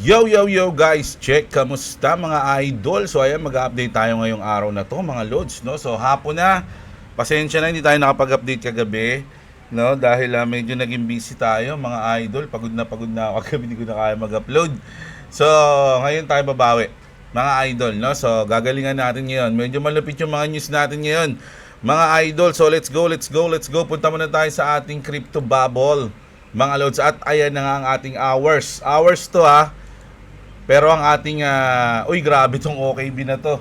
Yo, yo, yo guys, check, kamusta mga idol? So ayan, mag-update tayo ngayong araw na to mga lods, no? So hapon na, pasensya na hindi tayo nakapag-update kagabi, no? Dahil medyo naging busy tayo mga idol, pagod na ako kagabi, hindi ko na kaya mag-upload. So ngayon tayo babawi mga idol, no? So gagalingan natin ngayon, medyo malupit yung mga news natin ngayon mga idol. So let's go, punta muna tayo sa ating crypto bubble mga lods, at ayan na nga ang ating hours to ha. Pero ang ating, uy grabe tong OKB na to.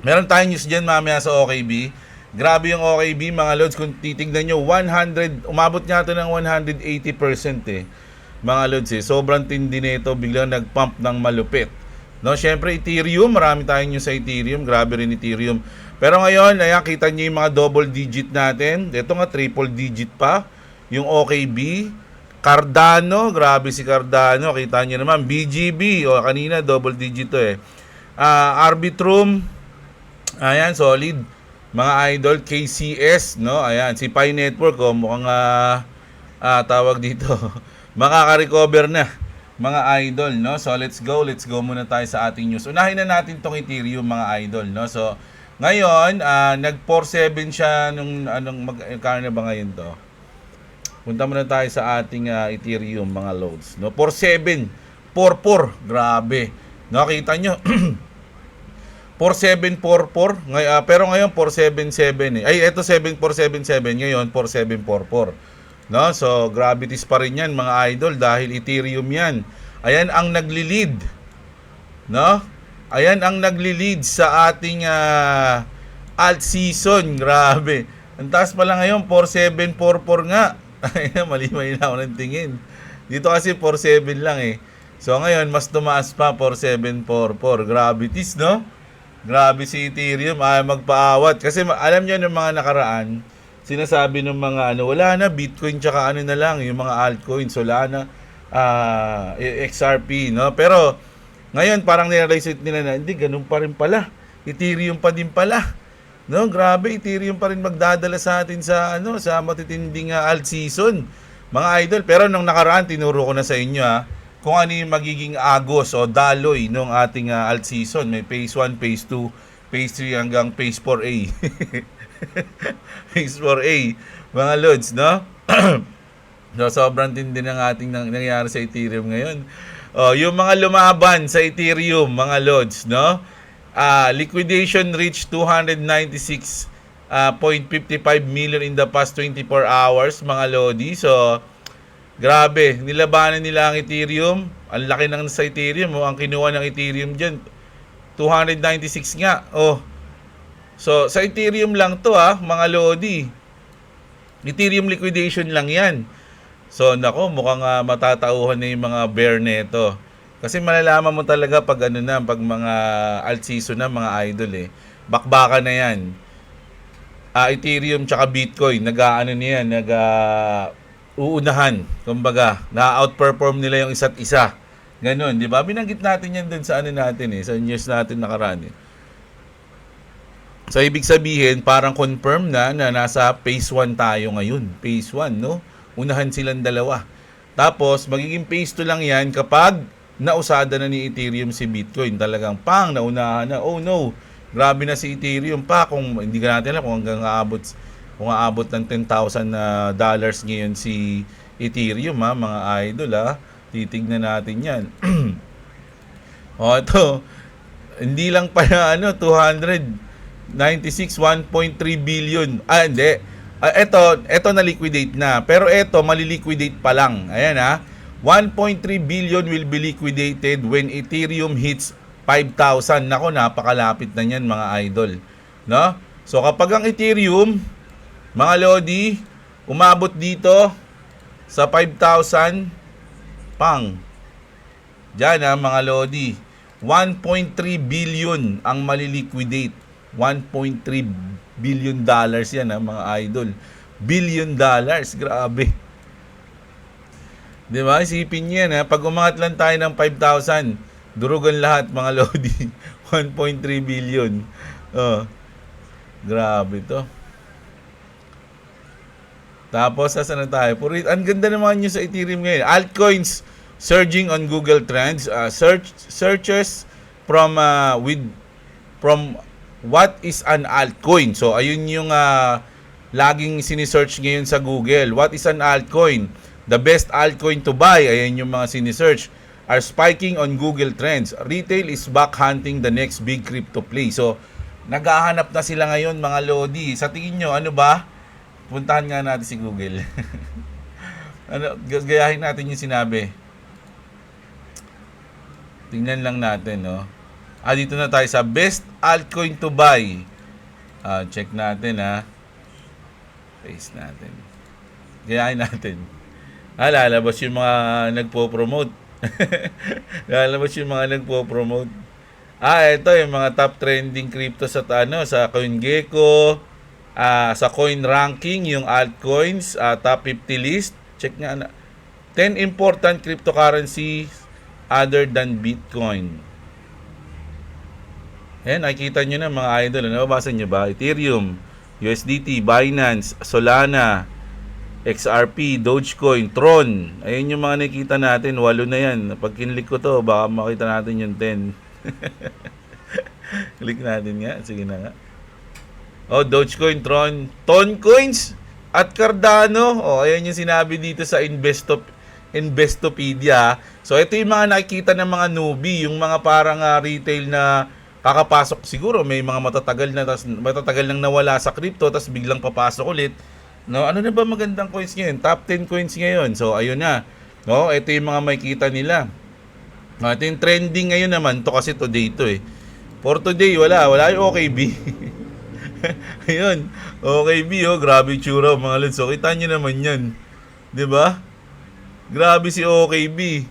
Meron tayong news dyan mamaya sa OKB. Grabe yung OKB mga lods. Kung titignan nyo, 100, umabot nga ito ng 180% eh. Mga lods eh. Sobrang tindi nito. Biglang nag-pump ng malupit. No, syempre Ethereum, marami tayong news sa Ethereum. Grabe rin Ethereum. Pero ngayon, ayan, kita nyo yung mga double digit natin. Ito nga, triple digit pa. Yung OKB. Cardano, grabe si Cardano. Kita nyo naman. BGB, o kanina double digit to eh. Arbitrum, ayan, solid. Mga idol, KCS, no? Ayan, si Pi Network, oh, mukhang tawag dito. Makaka-recover na, mga idol, no? So, let's go muna tayo sa ating news. Unahin na natin tong Ethereum, mga idol, no? So, ngayon, nag-47 siya nung, kano na ba ngayon to? Punta muna tayo sa ating Ethereum mga loads. No, 47, 44, grabe. Nakita nyo, 4744. Pero ngayon 477 eh. Ay, ito 7477, ngayon 4744. No, so gravities pa rin 'yan mga idol dahil Ethereum 'yan. Ayan ang nagli-lead. No? Ayan ang nagli-lead sa ating alt season. Grabe. Ang taas pa lang ngayon 4744 nga. Mali na ako ng tingin. Dito kasi 47 lang eh. So ngayon, mas tumaas pa, 4744. Gravities, no? Grabe si Ethereum. Magpaawat. Kasi alam nyo ng mga nakaraan, sinasabi ng mga wala na, Bitcoin tsaka na lang, yung mga altcoins, wala na, XRP, no? Pero ngayon, parang nirealize nila na, hindi, ganun pa rin pala. Ethereum pa din pala. No, grabe, Ethereum pa rin magdadala sa atin sa sa matitinding alt season, mga idol. Pero nung nakaraan tinuro ko na sa inyo kung ano yung magiging agos o daloy ng ating alt season. May phase 1, phase 2, phase 3 hanggang phase 4A. Phase 4A, mga lods, no? So, sobrang tindi ng ating nangyayari sa Ethereum ngayon. Yung mga lumaban sa Ethereum, mga lods, no? Liquidation reached 296.55 million in the past 24 hours, mga lodi. So, grabe, nilabanan nila ang Ethereum. Ang laki ng sa Ethereum, ang kinuha ng Ethereum dyan, 296 nga. So, sa Ethereum lang to mga lodi. Ethereum liquidation lang yan. So, nako, mukhang matatauhan na yung mga bear neto. Kasi malalaman mo talaga pag pag mga alt season na, mga idol eh. Bakbakan na yan. Ethereum tsaka Bitcoin, uunahan. Kumbaga, na-outperform nila yung isa't isa. Ganon, di ba? Binanggit natin yan dun sa natin eh, sa news natin nakaraan eh. So, ibig sabihin, parang confirm na nasa phase 1 tayo ngayon. Phase 1, no? Unahan silang dalawa. Tapos, magiging phase 2 lang yan kapag nausada na ni Ethereum si Bitcoin. Talagang naunahan na. Oh no, grabe na si Ethereum pa. Kung hindi ka natin alam kung kung aabot ng $10,000 ngayon si Ethereum mga idol titignan natin yan. Ito, hindi lang pa 296, 1.3 billion. Hindi. Ito na liquidate na. Pero ito maliliquidate pa lang. Ayan 1.3 billion will be liquidated when Ethereum hits 5,000. Nako, napakalapit na niyan mga idol. No? So kapag ang Ethereum, mga lodi, umabot dito sa 5,000, diyan mga lodi, 1.3 billion ang maliliquidate. 1.3 billion dollars yan mga idol. Billion dollars, grabe. Diba? Isipin niya pag umangat lang tayo ng 5,000, durugan lahat mga lodi. 1.3 billion. Grabe to. Tapos, saan na tayo? Ang ganda naman nyo sa Ethereum ngayon. Altcoins, surging on Google Trends, searches from from what is an altcoin. So ayun yung laging sinisearch ngayon sa Google. What is an altcoin? The best altcoin to buy, ayan yung mga sinisearch, are spiking on Google Trends. Retail is back hunting the next big crypto play. So naghahanap na sila ngayon mga Lodi. Sa tingin nyo, ano ba? Puntahan nga natin si Google. Gayahin natin yung sinabi. Tingnan lang natin, no? Dito na tayo sa best altcoin to buy. Check natin, ha. Paste natin. Gayahin natin. Lalabas yung mga nagpo-promote. Lalabas yung mga nagpo-promote. Ito yung mga top trending crypto sa sa CoinGecko, sa Coin Ranking, yung altcoins, top 50 list. Check nga na. 10 important cryptocurrencies other than Bitcoin. Ayan, nakikita nyo na mga idol. Nababasa nyo ba? Ethereum, USDT, Binance, Solana, XRP, Dogecoin, Tron. Ayan yung mga nakikita natin. 8 na yan. Pag kinlik ko to, baka makita natin yung 10. Click natin nga. Sige na nga. Dogecoin, Tron, Toncoins, at Cardano. Ayan yung sinabi dito sa Investopedia. So ito yung mga nakikita ng mga newbie, yung mga parang retail na kakapasok siguro, may mga matatagal nang nawala sa crypto tapos biglang papasok ulit. No, ano na ba magandang coins ngayon? Top 10 coins ngayon. So ayun na. No, ito yung mga makikita nila. Ito yung trending ngayon naman to kasi today to eh. For today wala yung OKB. Ayun, OKB grabe tsura mga lods. So kita niyo naman 'yan. 'Di ba? Grabe si OKB.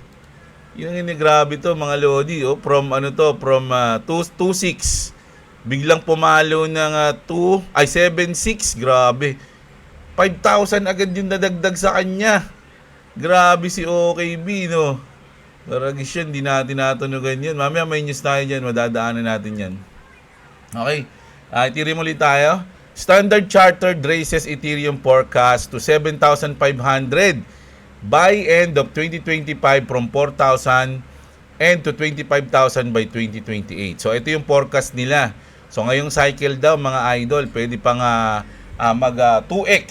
Yung grabe to mga lodi, from 2.6 biglang pumalo ng 7.6, grabe. 5,000 agad yung nadagdag sa kanya. Grabe si OKB, no. Taragis yan, di natin natunugan yan. Mamaya may news tayo dyan, madadaanan natin yan. Okay, Ethereum ulit tayo. Standard Chartered raises Ethereum forecast to 7,500 by end of 2025 from 4,000 and to 25,000 by 2028. So ito yung forecast nila. So ngayong cycle daw mga idol, pwede pang mag 2x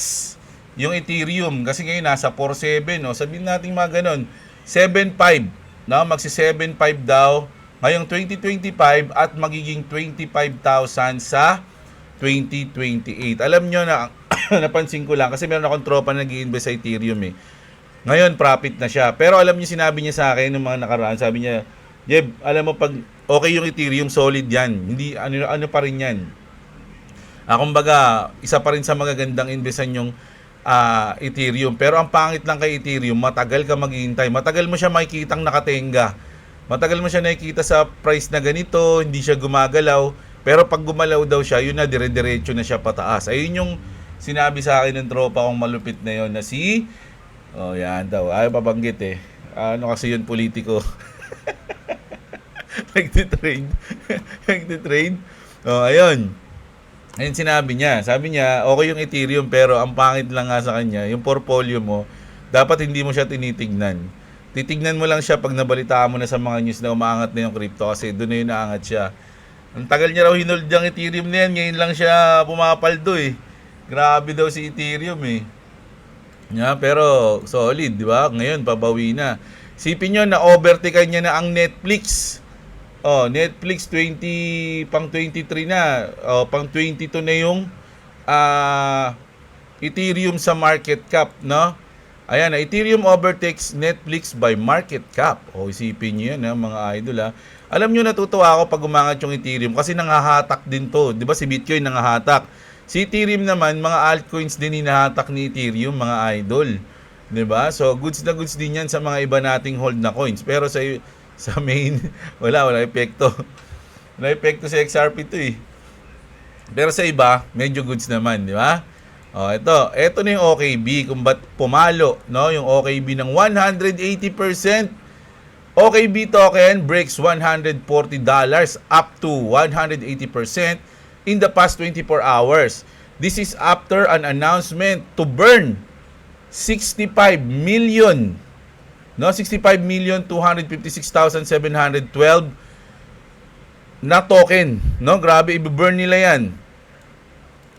yung Ethereum kasi ngayon nasa 4.7, no. Sabihin natin mga ganun, 7.5, no, magsi 7.5 daw ngayong 2025 at magiging 25,000 sa 2028. Alam nyo na napansin ko lang kasi meron akong tropa na nag-i-invest sa Ethereum eh. Ngayon, profit na siya. Pero alam niyo, sinabi niya sa akin nung mga nakaraan, sabi niya, Jeb, alam mo, pag okay yung Ethereum, solid yan. Hindi, ano pa rin yan. Kumbaga, isa pa rin sa magagandang investan yung Ethereum. Pero ang pangit lang kay Ethereum, matagal ka maghihintay. Matagal mo siya makikitang nakatenga. Matagal mo siya nakikita sa price na ganito, hindi siya gumagalaw. Pero pag gumalaw daw siya, yun na, dire-diretso na siya pataas. Ayun yung sinabi sa akin ng tropa kong malupit na yun, na si... yan daw. Ayaw pabanggit eh. Ano kasi yun, politiko. Nagtitrade. Nagtitrade. Ayun. Ayun sinabi niya. Sabi niya, okay yung Ethereum pero ang pangit lang nga sa kanya, yung portfolio mo, dapat hindi mo siya tinitignan. Titignan mo lang siya pag nabalitaan mo na sa mga news na umaangat na yung crypto kasi doon na yung naangat siya. Ang tagal niya raw hinold yung Ethereum na yan. Ngayon lang siya pumapaldo eh. Grabe daw si Ethereum eh. Pero solid, di ba? Ngayon, pabawi na. Sipin nyo na overtaken niya na ang Netflix. Netflix pang 23 na. Pang 22 na yung Ethereum sa market cap, no? Ayan, Ethereum overtakes Netflix by market cap. Isipin nyo yan, mga idol, ha? Alam nyo, natutuwa ako pag umangat yung Ethereum kasi nangahatak din to. Di ba si Bitcoin nangahatak? Si Ethereum naman, mga altcoins din hinahatak ni Ethereum, mga idol. 'Di ba? So, goods na goods din yan sa mga iba nating hold na coins. Pero sa main, wala epekto. Wala epekto sa XRP to eh. Pero sa iba, medyo goods naman, di ba? Ito na yung OKB, kung ba't pumalo, no? Yung OKB ng 180%. OKB token breaks $140 up to 180%. In the past 24 hours. This is after an announcement to burn 65 million No, 65,256,712 na token. No, grabe, i-burn nila yan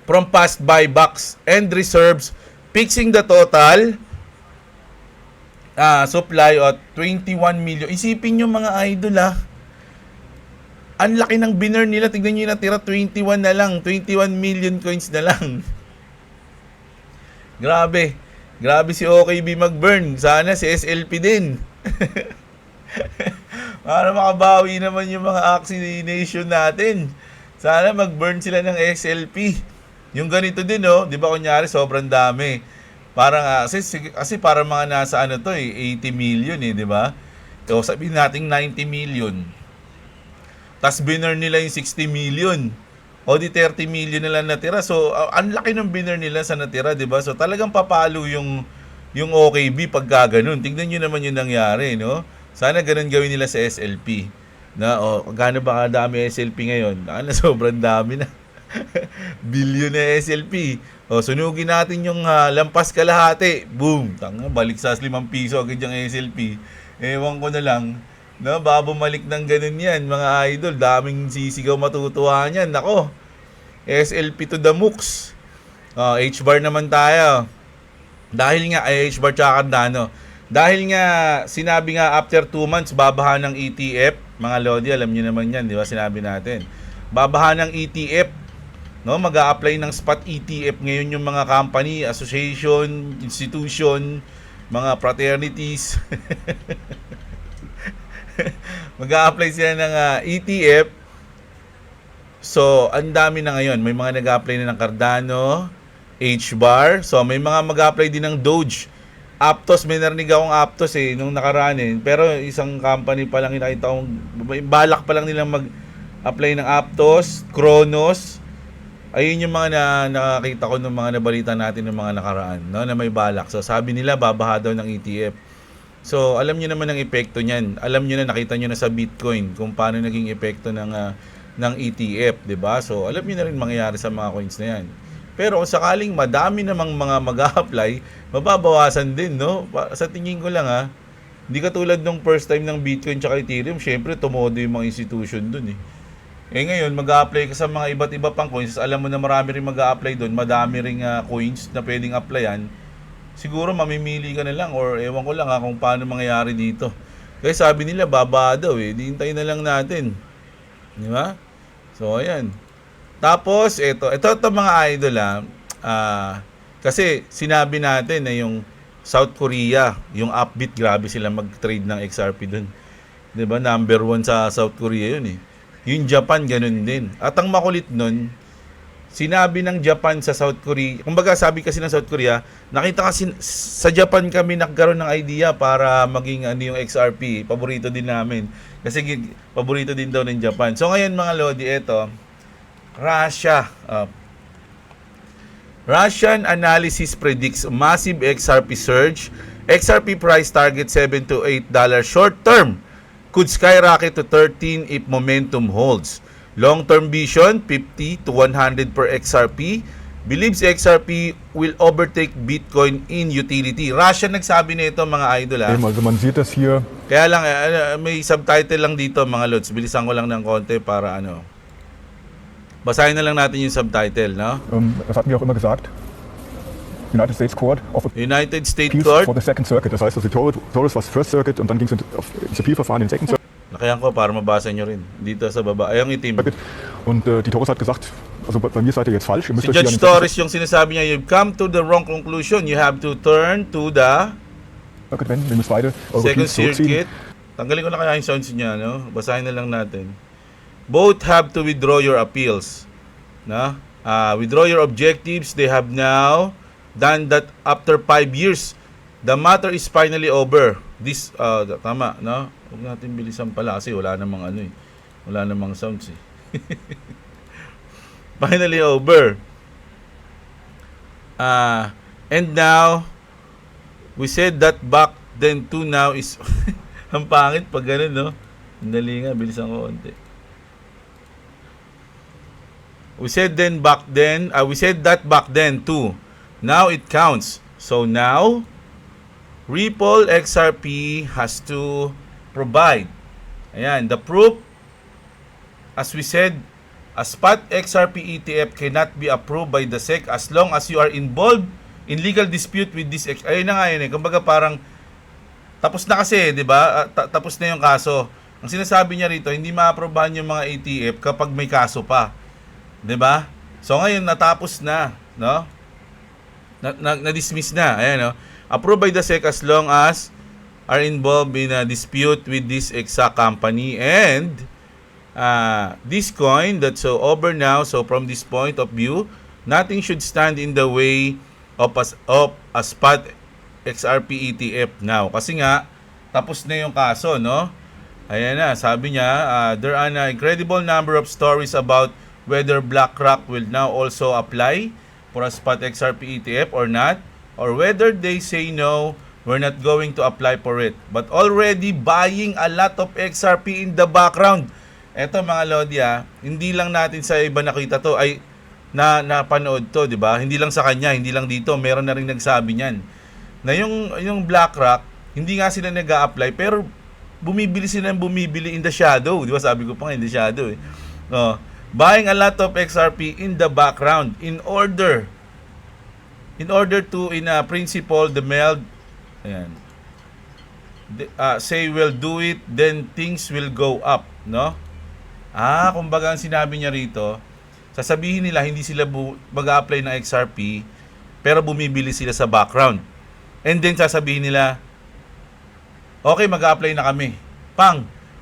from past buybacks and reserves, fixing the total supply at 21 million. Isipin nyo mga idol ang laki ng binurn nila. Tignan nyo yung natira, 21 na lang. 21 million coins na lang. Grabe. Grabe si OKB mag-burn. Sana si SLP din. Para makabawi naman yung mga Axie Nation natin. Sana mag-burn sila ng SLP. Yung ganito din, oh. Di ba kunyari, sobrang dami. Parang, kasi parang mga nasa 80 million di ba? So, sabihin natin 90 million. Tapos binurn nila yung 60 million. O di 30 million na lang natira. So, ang laki ng binurn nila sa natira, di ba? So, talagang papalo yung OKB pagka ganun. Tingnan nyo naman yung nangyari, no? Sana ganun gawin nila sa SLP. Gaano ba kadami SLP ngayon? Sobrang dami na. Billion na SLP. Sunugin natin yung lampas kalahati. Boom! Balik sa 5 piso agad yung SLP. Ewan ko na lang. No, babumalik ng ganun yan, mga idol. Daming sisigaw matutuwa niyan. Nako, SLP to the mooks. H-bar naman tayo. Dahil nga, H-bar tsaka Cardano. Dahil nga, sinabi nga after 2 months, babaha ng ETF. Mga Lodi, alam niyo naman yan, di ba? Sinabi natin. Babaha ng ETF. No, mag-a-apply ng spot ETF ngayon yung mga company, association, institution, mga fraternities. Mag-a-apply sila ng ETF. So, ang dami na ngayon. May mga nag-a-apply na ng Cardano, H-bar. So, may mga mag-a-apply din ng Doge. Aptos, may narinig akong Aptos nung nakaraan Pero isang company pa lang nakita kong, balak pa lang nilang mag-apply ng Aptos, Kronos. Ayun yung mga nakakita ko ng mga nabalita natin ng mga nakaraan, no, na may balak. So, sabi nila, babaha daw ng ETF. So, alam niyo naman ang epekto niyan. Alam niyo na, nakita niyo na sa Bitcoin kung paano naging epekto ng ETF, 'di ba? So, alam niyo na rin mangyayari sa mga coins na 'yan. Pero kung sakaling madami namang mga mag-a-apply, mababawasan din, no? Sa tingin ko lang hindi katulad nung first time ng Bitcoin tsaka Ethereum, syempre tumodo yung mga institution dun ngayon, mag-a-apply ka sa mga iba't iba pang coins, alam mo na marami rin mag-a-apply doon, madami ring coins na pwedeng applyan. Siguro mamimili ka na lang or ewan ko lang kung paano mangyayari dito. Kaya sabi nila baba daw diintay na lang natin. Di ba? So ayan. Tapos ito mga idol kasi sinabi natin na yung South Korea, yung Upbit, grabe sila mag-trade ng XRP doon. 'Di ba? Number 1 sa South Korea 'yun Yung Japan ganun din. At ang makulit nun, sinabi ng Japan sa South Korea, kumbaga sabi kasi ng South Korea, nakita kasi sa Japan kami nagkaroon ng idea para maging yung XRP, paborito din namin. Kasi paborito din daw ng Japan. So ngayon mga Lodi, Russia. Russian analysis predicts massive XRP surge. XRP price target $7 to $8 short term. Could skyrocket to 13 if momentum holds. Long-term vision, 50 to 100 per XRP. Believes XRP will overtake Bitcoin in utility. Russia nagsabi nito mga idol Also man sieht das hier. Kaya lang may subtitle lang dito mga lods. Bilisan ko lang ng konti para basahin na lang natin yung subtitle, no? Das hatten wir auch immer gesagt. United States Court Court for the Second Circuit. Das heißt, also Torres was First Circuit und dann ging es auf Appealverfahren in den Second Circuit. Nakayan ko para mabasa nyo rin. Dito sa baba. Ayong itim. Und die Torres hat gesagt, also bei mir seid ihr jetzt falsch. Ihr müsst Si Judge Torres yung sinasabi niya, you've come to the wrong conclusion. You have to turn to the Second Circuit. Tanggalin ko na kaya yung sounds niya, no? Basahin na lang natin. Both have to withdraw your appeals. No? Withdraw your objectives. They have now done that after 5 years. The matter is finally over. This, tama, no? Huwag natin bilisan pala kasi wala namang wala namang sounds Finally over. And now, we said that back then to now is, ang pangit pag ganun, no? Dali nga, bilisan ko konti. We said that back then too. Now it counts. So now, Ripple XRP has to provide. Ayan, the proof, as we said, a spot XRP ETF cannot be approved by the SEC as long as you are involved in legal dispute with this. Ayun na nga yun eh. Kumbaga parang tapos na kasi, di ba? Tapos na yung kaso. Ang sinasabi niya rito, hindi ma-aprobahan yung mga ETF kapag may kaso pa. Di ba? So ngayon, natapos na. No? Na-dismiss na. Ayan, no? Approved by the SEC as long as are involved in a dispute with this exact company. And this coin that's so over now, so from this point of view, nothing should stand in the way of a spot XRP ETF now. Kasi nga, tapos na yung kaso, no? Ayan na, sabi niya, there are an incredible number of stories about whether BlackRock will now also apply for a spot XRP ETF or not, or whether they say no, we're not going to apply for it. But already buying a lot of XRP in the background. Eto mga Lodi, hindi lang natin sa iba nakita to, ay napanood to, di ba? Hindi lang sa kanya, hindi lang dito, meron na rin nagsabi niyan. Na yung BlackRock, hindi nga sila nag-a-apply, pero bumibili in the shadow. Di ba? Sabi ko pa nga, in the shadow eh. Buying a lot of XRP in the background in order to, in a principle, the meld, ayan, say will do it, then things will go up, no? Kumbaga ang sinabi niya rito, sasabihin nila hindi sila mag-a-apply ng XRP, pero bumibili sila sa background. And then sasabihin nila, okay, mag-a-apply na kami.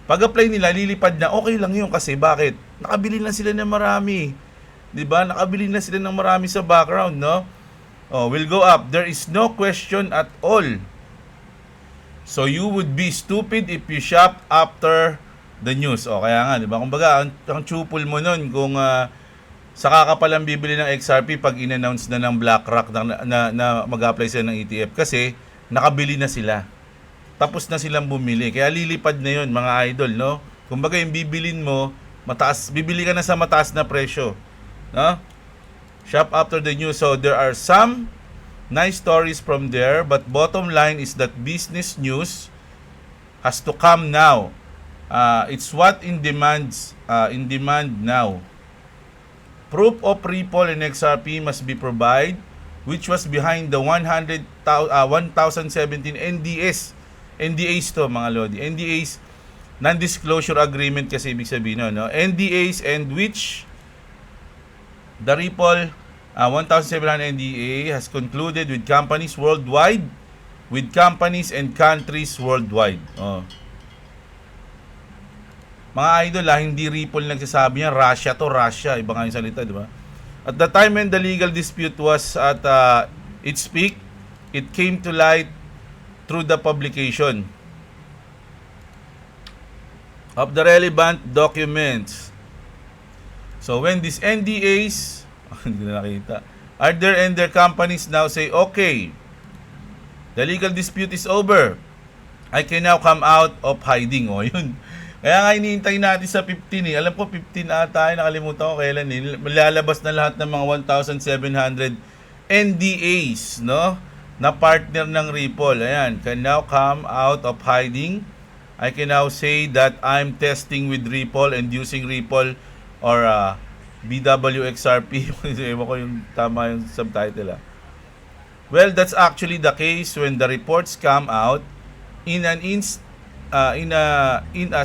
Pag-apply nila, lilipad na, okay lang yun kasi bakit? Nakabili na sila ng marami. 'Di ba? Nakabili na sila ng marami sa background, no? Will go up. There is no question at all. So you would be stupid if you shop after the news. Kaya nga, 'di ba? Kumbaga, ang tsupol mo nun kung saka ka palang bibili ng XRP pag in-announce na ng BlackRock na mag-apply sila ng ETF kasi nakabili na sila. Tapos na silang bumili. Kaya lilipad na 'yon, mga idol, no? Kumbaga, yung bibilin mo, mataas, bibili ka na sa mataas na presyo, no? Shop after the news. So there are some nice stories from there, but bottom line is that business news has to come now. It's what in demand now. Proof of Ripple and XRP must be provided, which was behind the 1017 NDAs to, mga Lodi. NDAs, non-disclosure agreement kasi ibig sabihin, no? NDAs, and which the Ripple 1,700 NDA has concluded with companies worldwide, with companies and countries worldwide. Mga idol, hindi Ripple nagsasabi niya, Russia to, Russia. Iba nga yung salita, di ba? At the time when the legal dispute was at its peak, it came to light through the publication of the relevant documents. So when these NDAs hindi na nakita, are there, and their companies now say, okay, the legal dispute is over, I can now come out of hiding. Yun. Kaya nga hinihintay natin sa 15 Alam ko 15 ata, nakalimutan ko kailan Malalabas na lahat ng mga 1,700 NDAs, no? Na partner ng Ripple. Ayan, can now come out of hiding. I can now say that I'm testing with Ripple and using Ripple or BWXRP. Ewan ko yung tama yung subtitle. Well, that's actually the case when the reports come out in a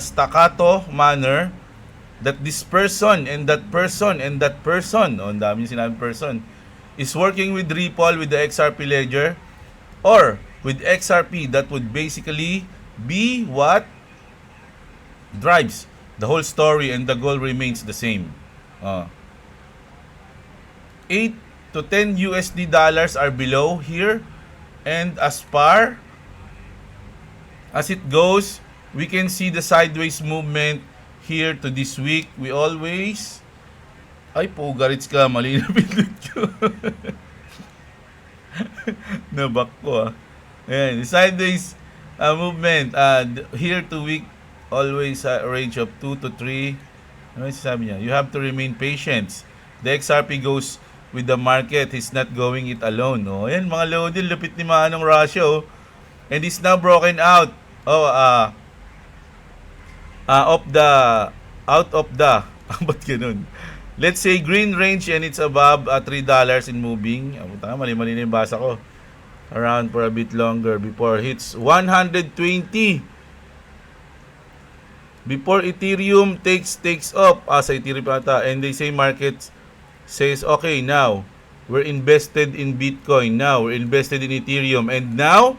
staccato manner that this person and that person and that person, ang dami yung sinabing person, is working with Ripple, with the XRP ledger, or with XRP. That would basically be what drives the whole story, and the goal remains the same. 8 to 10 USD dollars are below here, and as far as it goes, we can see the sideways movement here to this week. We always pugarits ka, mali na pindot ko. Nabak ko Ayan, sideways movement here to week, always a range of 2 to 3. Ano yung sabi niya? You have to remain patient. The XRP goes with the market. He's not going it alone. Ayan, mga Lodi, lupit ni Manong Russia. and is now broken out. Oh, out of the ba't ganun? Let's say green range and it's above $3 in moving. Mali-mali na yung basa ko. Around for a bit longer before hits 120. Before Ethereum takes off sa Ethereum ata, and they say market says okay, now we're invested in Bitcoin, now we're invested in Ethereum, and now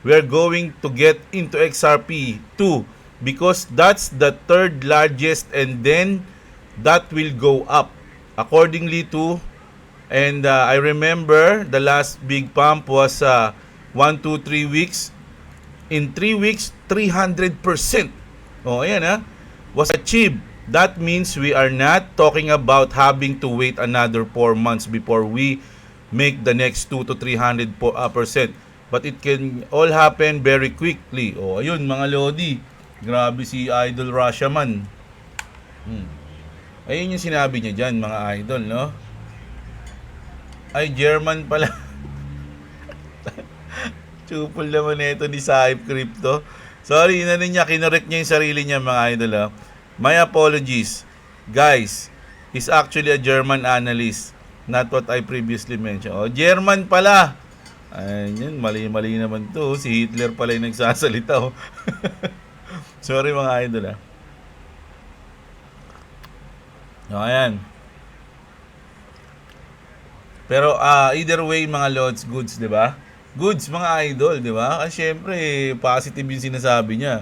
we're going to get into XRP too, because that's the third largest, and then that will go up accordingly to, and I remember the last big pump was 1, 2, 3 weeks. In 3 weeks, 300%. Oh, ayan was achieved. That means we are not talking about having to wait another 4 months before we make the next 2 to 300%. But it can all happen very quickly. Oh, ayun mga Lodi. Grabe si Idol Russia man. Ayun yung sinabi niya dyan, mga idol, no? Ay, German pala. Chupol naman ito ni Saib Crypto. Sorry, niya, kinorek niya yung sarili niya, mga idol, ha? My apologies. Guys, he's actually a German analyst. Not what I previously mentioned. Oh, German pala. Ayun, mali-mali naman to. Si Hitler pala yung nagsasalita, oh. Sorry, mga idol, ha? O, ayan. Pero either way mga Lods, goods, 'di ba? Goods mga idol, 'di ba? Kasi syempre positive 'yung sinasabi niya.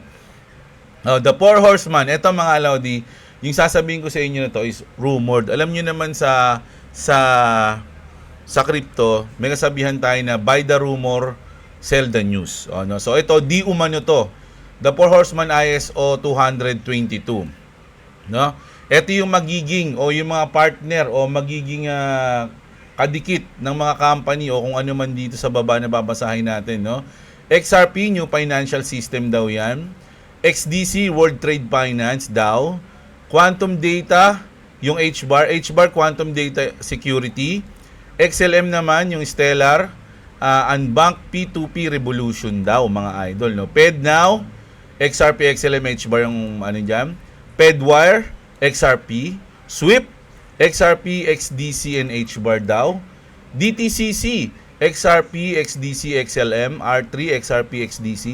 The Four Horseman, eto mga Lodi, yung sasabihin ko sa inyo na to is rumored. Alam niyo naman sa crypto, may kasabihan tayo na buy the rumor, sell the news. No? So ito di umano to. The Four Horseman ISO 222. No? Ito yung magiging o yung mga partner o magiging kadikit ng mga company o kung ano man dito sa baba na babasahin natin, no? XRP, New Financial System daw yan. XDC, World Trade Finance daw. Quantum Data, yung HBAR. HBAR, Quantum Data Security. XLM naman, yung Stellar. Unbank P2P Revolution daw, mga idol, no? FedNow, XRP, XLM, HBAR yung ano dyan. FedWire, XRP, SWIFT, XRP, XDC, and HBAR daw. DTCC, XRP, XDC, XLM, R3, XRP, XDC,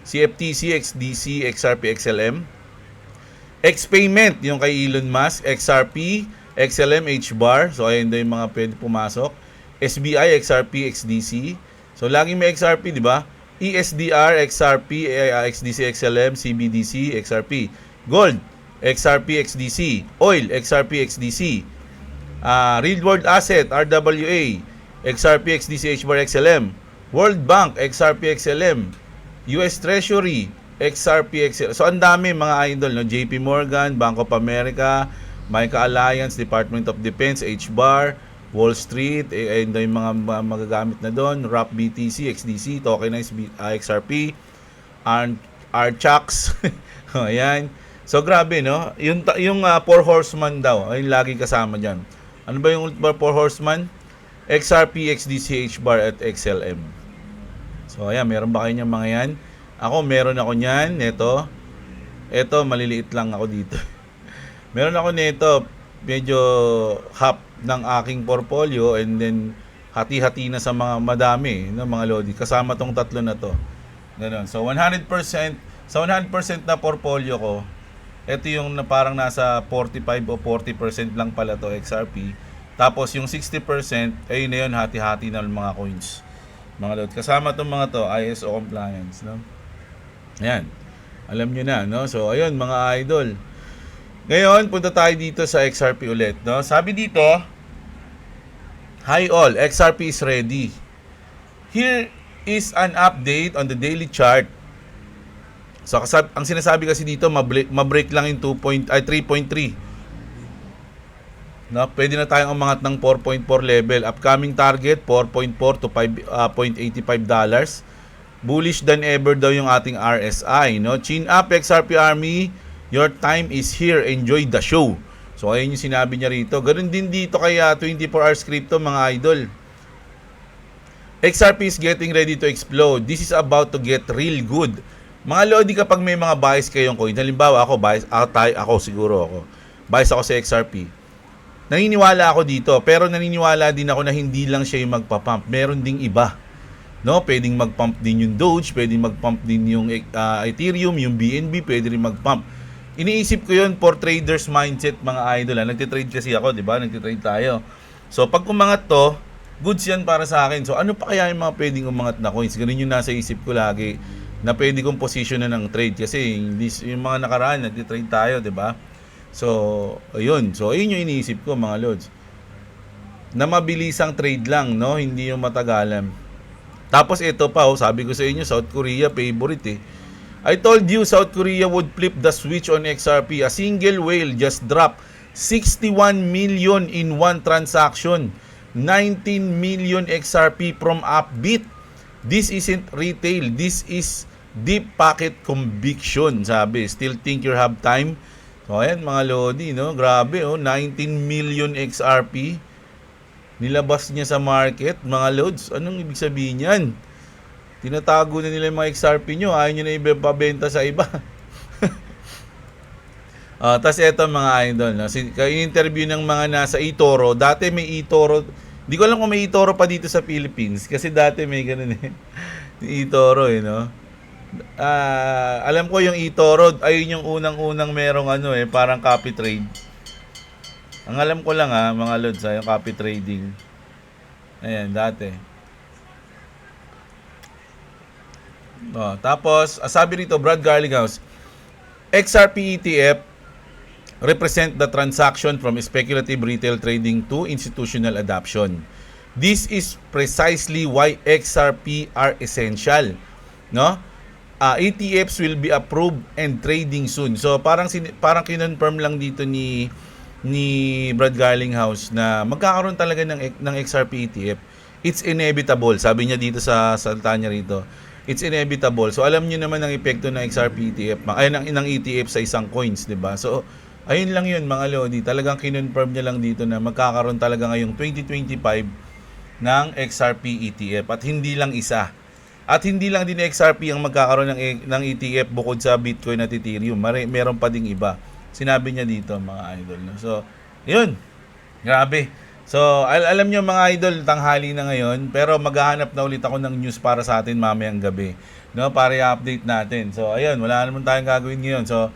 CFTC, XDC, XRP, XLM. Xpayment, yung kay Elon Musk, XRP, XLM, HBAR. So, ayun daw yung mga pwede pumasok. SBI, XRP, XDC. So, laging may XRP, di ba? ESDR, XRP, XDC, XLM, CBDC, XRP. Gold, XRP, XDC. Oil, XRP, XDC. Real World Asset, RWA. XRP, XDC, HBAR, XLM. World Bank, XRP, XLM. US Treasury, XRP, XLM. So, ang dami mga idol, no? JP Morgan, Bank of America, Mica Alliance, Department of Defense, HBAR, Wall Street, ayun daw yung mga magagamit na doon. RAP, BTC, XDC, Tokenized XRP, RCHAX. Ayan. So, grabe, no? Yung Four Horseman daw, ayun lagi kasama dyan. Ano ba yung Four Horseman? XRP, XDC, HBAR, at XLM. So, ayan, meron ba kayo niyang mga yan? Ako, meron ako niyan. Ito, maliliit lang ako dito. Meron ako nito, medyo half ng aking portfolio, and then hati-hati na sa mga madami, no, mga Lodi. Kasama tong tatlo na to. Ganun. So, 100%, sa 100% na portfolio ko, ito yung na parang nasa 45 o 40% lang pala to XRP. Tapos yung 60%, ayun na yun, hati-hati na mga coins. Mga Lord, kasama itong mga to, ISO compliance, no? Ayan. Alam nyo na, no? So, ayun, mga idol. Ngayon, punta tayo dito sa XRP ulit, no? Sabi dito, hi all, XRP is ready. Here is an update on the daily chart. So, ang sinasabi kasi dito, ma-break lang yung 3.3. No, pwede na tayong umangat ng 4.4 level. Upcoming target, 4.4 to $5.85. Bullish than ever daw yung ating RSI. No? Chin up, XRP Army. Your time is here. Enjoy the show. So, ayun yung sinabi niya rito. Ganun din dito kay 24 Hours Crypto, mga idol. XRP is getting ready to explode. This is about to get real good. Mga Lodi, kapag may mga bias kayong coin, halimbawa ako, bias ako sa XRP. Naniniwala ako dito, pero naniniwala din ako na hindi lang siya yung magpa-pump. Meron ding iba. No, pwedeng mag-pump din yung Doge, pwedeng mag-pump din yung Ethereum, yung BNB, pwede rin mag-pump. Iniisip ko yun for traders mindset, mga idol. Nagtitrade kasi ako, di ba? Nagtitrade tayo. So, pag umangat to, goods yan para sa akin. So, ano pa kaya yung mga pwedeng umangat na coins? Ganun yung nasa isip ko lagi na pwede kong posisyonan ng trade. Kasi yung mga nakaraan, nagtitrade tayo, di ba? So, ayun. So, ayun yung iniisip ko, mga lods. Na mabilisang trade lang, no? Hindi yung matagalan. Tapos ito pa, sabi ko sa inyo, South Korea favorite eh. I told you South Korea would flip the switch on XRP. A single whale just dropped 61 million in one transaction. 19 million XRP from Upbit. This isn't retail. This is deep pocket conviction, sabi. Still think you have time? So, ayan mga Lodi, no? Grabe, 19 million XRP. Nilabas niya sa market, mga loads. Anong ibig sabihin yan? Tinatago na nila yung mga XRP nyo. Ayaw nyo na ibabenta sa iba. Tapos eto mga idol. No? In-interview ng mga nasa eToro. Dati may eToro. Di ko alam kung may eToro pa dito sa Philippines. Kasi dati may ganun eh. eToro eh, no? Alam ko yung eToro. Ayun yung unang-unang merong parang copy trade. Ang alam ko lang mga lods, yung copy trading. Ayan, dati. Tapos, sabi rito, Brad Garlinghouse, XRP ETF represent the transaction from speculative retail trading to institutional adoption. This is precisely why XRP are essential. No? ETFs will be approved and trading soon. So, parang kinonfirm lang dito ni Brad Garlinghouse na magkakaroon talaga ng XRP ETF. It's inevitable. Sabi niya dito sa salita niya rito. It's inevitable. So alam niyo naman ang epekto ng XRP ETF, ng ETF sa isang coins, 'di ba? So ayun lang 'yun mga Lodi. Talagang kinonfirm niya lang dito na magkakaroon talaga ngayong 2025 ng XRP ETF at hindi lang isa. At hindi lang din XRP ang magkakaroon ng ETF bukod sa Bitcoin at Ethereum. Meron pa ding iba. Sinabi niya dito mga idol. No? So, yun. Grabe. So, alam niyo mga idol, tanghali na ngayon. Pero maghahanap na ulit ako ng news para sa atin mamayang gabi. No? Para i-update natin. So, ayun. Wala naman tayong gagawin ngayon. So,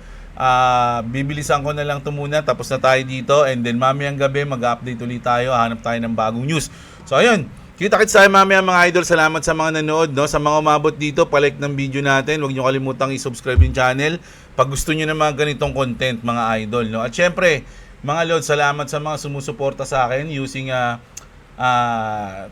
bibilisan ko na lang ito muna. Tapos na tayo dito. And then mamayang gabi, mag-update ulit tayo. Hanap tayo ng bagong news. So, ayun. Kita-kits tayo mamaya mga idol. Salamat sa mga nanood. No? Sa mga umabot dito, palike ng video natin. Huwag niyo kalimutang i-subscribe yung channel pag gusto niyo ng mga ganitong content mga idol. No? At syempre, mga lods, salamat sa mga sumusuporta sa akin using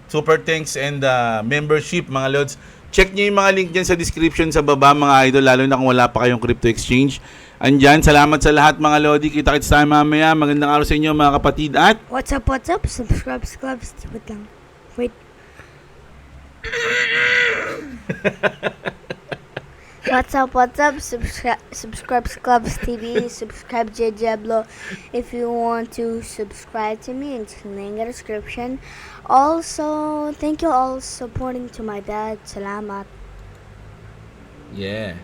super thanks and membership mga lods. Check niyo yung mga link dyan sa description sa baba mga idol, lalo na kung wala pa kayong crypto exchange. Andyan, salamat sa lahat mga Lodi. Kita-kits tayo mamaya. Magandang araw sa inyo mga kapatid at What's up? Subscribe. Wait lang. Wait. What's up? Subscribe Clubs TV. Subscribe J Diablo. If you want to subscribe to me, it's in the description. Also, thank you all supporting to my dad. Salamat. yeah.